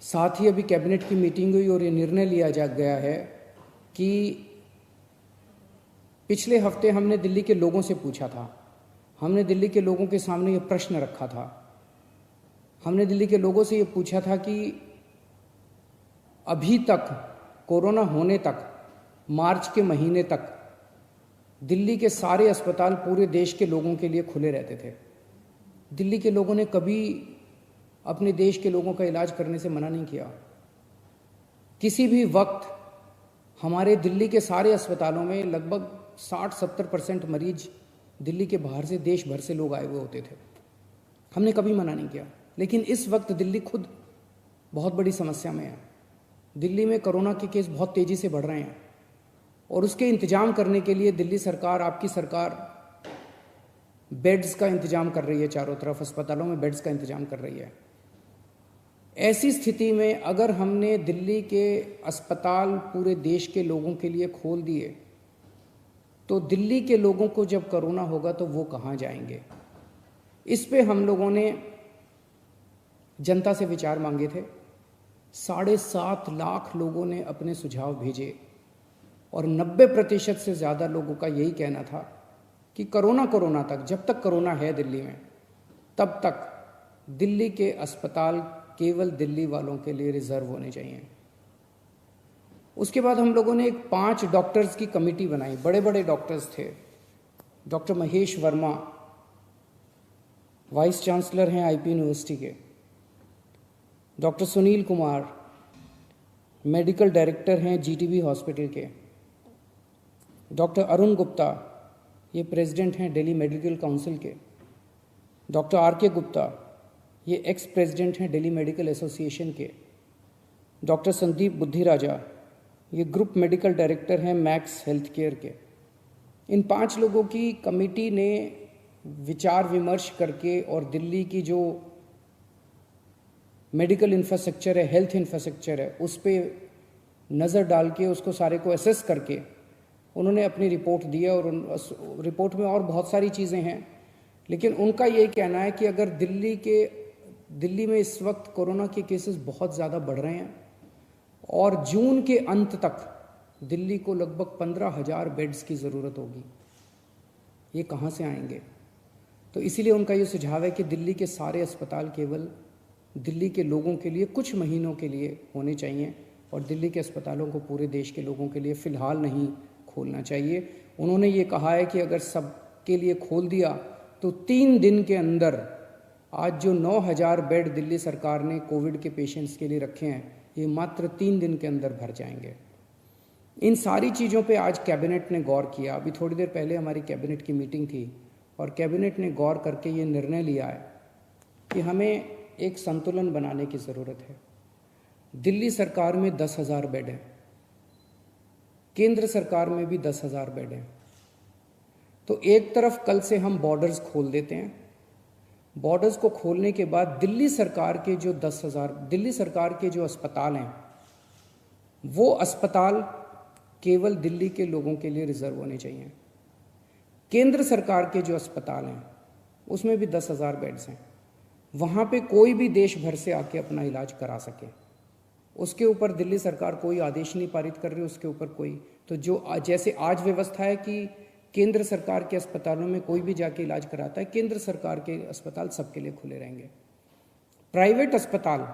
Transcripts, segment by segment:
साथ ही अभी कैबिनेट की मीटिंग हुई और ये निर्णय लिया जा गया है कि पिछले हफ्ते हमने दिल्ली के लोगों से पूछा था, हमने दिल्ली के लोगों के सामने ये प्रश्न रखा था, हमने दिल्ली के लोगों से ये पूछा था कि अभी तक कोरोना होने तक मार्च के महीने तक दिल्ली के सारे अस्पताल पूरे देश के लोगों के लिए खुले रहते थे। दिल्ली के लोगों ने कभी अपने देश के लोगों का इलाज करने से मना नहीं किया। किसी भी वक्त हमारे दिल्ली के सारे अस्पतालों में लगभग 60-70% मरीज दिल्ली के बाहर से, देश भर से लोग आए हुए होते थे। हमने कभी मना नहीं किया। लेकिन इस वक्त दिल्ली खुद बहुत बड़ी समस्या में है। दिल्ली में कोरोना के केस बहुत तेज़ी से बढ़ रहे हैं और उसके इंतजाम करने के लिए दिल्ली सरकार, आपकी सरकार बेड्स का इंतजाम कर रही है। चारों तरफ अस्पतालों में बेड्स का इंतजाम कर रही है। ऐसी स्थिति में अगर हमने दिल्ली के अस्पताल पूरे देश के लोगों के लिए खोल दिए तो दिल्ली के लोगों को जब कोरोना होगा तो वो कहाँ जाएंगे। इस पे हम लोगों ने जनता से विचार मांगे थे। 7.5 लाख लोगों ने अपने सुझाव भेजे और 90% से ज़्यादा लोगों का यही कहना था कि कोरोना तक, जब तक कोरोना है दिल्ली में, तब तक दिल्ली के अस्पताल केवल दिल्ली वालों के लिए रिजर्व होने चाहिए। उसके बाद हम लोगों ने एक 5 डॉक्टर्स की कमेटी बनाई। बड़े बड़े डॉक्टर्स थे। Doctor Mahesh Verma vice chancellor हैं आईपी यूनिवर्सिटी के, doctor Sunil Kumar medical director हैं जीटीबी हॉस्पिटल के, डॉक्टर अरुण गुप्ता ये प्रेसिडेंट हैं दिल्ली मेडिकल काउंसिल के, डॉक्टर आर.के. गुप्ता ये एक्स प्रेसिडेंट हैं दिल्ली मेडिकल एसोसिएशन के, डॉक्टर संदीप बुद्धिराजा ये ग्रुप मेडिकल डायरेक्टर हैं मैक्स हेल्थ केयर के। इन 5 लोगों की कमेटी ने विचार विमर्श करके और दिल्ली की जो मेडिकल इंफ्रास्ट्रक्चर है, हेल्थ इंफ्रास्ट्रक्चर है, उस पर नज़र डाल के उसको सारे को एसेस करके उन्होंने अपनी रिपोर्ट दी है। और उस रिपोर्ट में और बहुत सारी चीज़ें हैं, लेकिन उनका ये कहना है कि अगर दिल्ली में इस वक्त कोरोना के केसेस बहुत ज़्यादा बढ़ रहे हैं और जून के अंत तक दिल्ली को लगभग 15,000 बेड्स की ज़रूरत होगी। ये कहाँ से आएंगे? तो इसीलिए उनका ये सुझाव है कि दिल्ली के सारे अस्पताल केवल दिल्ली के लोगों के लिए कुछ महीनों के लिए होने चाहिए और दिल्ली के अस्पतालों को पूरे देश के लोगों के लिए फ़िलहाल नहीं खोलना चाहिए। उन्होंने ये कहा है कि अगर सबके लिए खोल दिया तो 3 दिन के अंदर आज जो 9,000 बेड दिल्ली सरकार ने कोविड के पेशेंट्स के लिए रखे हैं, ये मात्र 3 दिन के अंदर भर जाएंगे। इन सारी चीज़ों पे आज कैबिनेट ने गौर किया। अभी थोड़ी देर पहले हमारी कैबिनेट की मीटिंग थी और कैबिनेट ने गौर करके ये निर्णय लिया है कि हमें एक संतुलन बनाने की ज़रूरत है। दिल्ली सरकार में 10,000 बेड हैं, केंद्र सरकार में भी 10,000 बेड हैं। तो एक तरफ कल से हम बॉर्डर्स खोल देते हैं। बॉर्डर्स को खोलने के बाद दिल्ली सरकार के जो 10,000 दिल्ली सरकार के जो अस्पताल हैं, वो अस्पताल केवल दिल्ली के लोगों के लिए रिजर्व होने चाहिए। केंद्र सरकार के जो अस्पताल हैं उसमें भी 10,000 बेड्स हैं। वहाँ पे कोई भी देश भर से आके अपना इलाज करा सके। उसके ऊपर दिल्ली सरकार कोई आदेश नहीं पारित कर रही, उसके ऊपर कोई, तो जो जैसे आज व्यवस्था है कि केंद्र सरकार के अस्पतालों में कोई भी जाके इलाज कराता है, केंद्र सरकार के अस्पताल सबके लिए खुले रहेंगे। प्राइवेट अस्पताल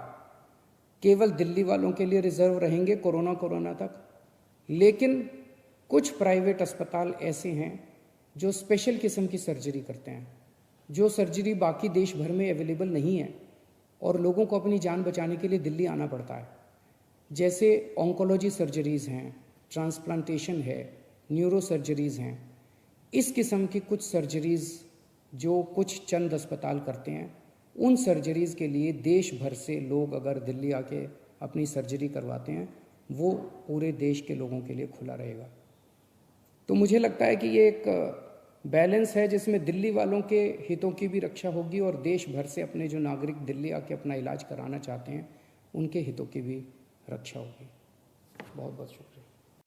केवल दिल्ली वालों के लिए रिजर्व रहेंगे कोरोना तक। लेकिन कुछ प्राइवेट अस्पताल ऐसे हैं जो स्पेशल किस्म की सर्जरी करते हैं, जो सर्जरी बाकी देश भर में अवेलेबल नहीं है और लोगों को अपनी जान बचाने के लिए दिल्ली आना पड़ता है। जैसे ऑन्कोलॉजी सर्जरीज़ हैं, ट्रांसप्लांटेशन है, न्यूरो सर्जरीज़ हैं। इस किस्म की कुछ सर्जरीज़ जो कुछ चंद अस्पताल करते हैं, उन सर्जरीज़ के लिए देश भर से लोग अगर दिल्ली आके अपनी सर्जरी करवाते हैं, वो पूरे देश के लोगों के लिए खुला रहेगा। तो मुझे लगता है कि ये एक बैलेंस है जिसमें दिल्ली वालों के हितों की भी रक्षा होगी और देश भर से अपने जो नागरिक दिल्ली आके अपना इलाज कराना चाहते हैं, उनके हितों की भी रक्षा होगी। बहुत बहुत शुक्रिया।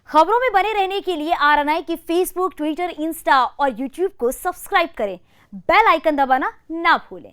खबरों में बने रहने के लिए आरएनआई की फेसबुक, ट्विटर, इंस्टा और यूट्यूब को सब्सक्राइब करें। बेल आइकन दबाना ना भूलें।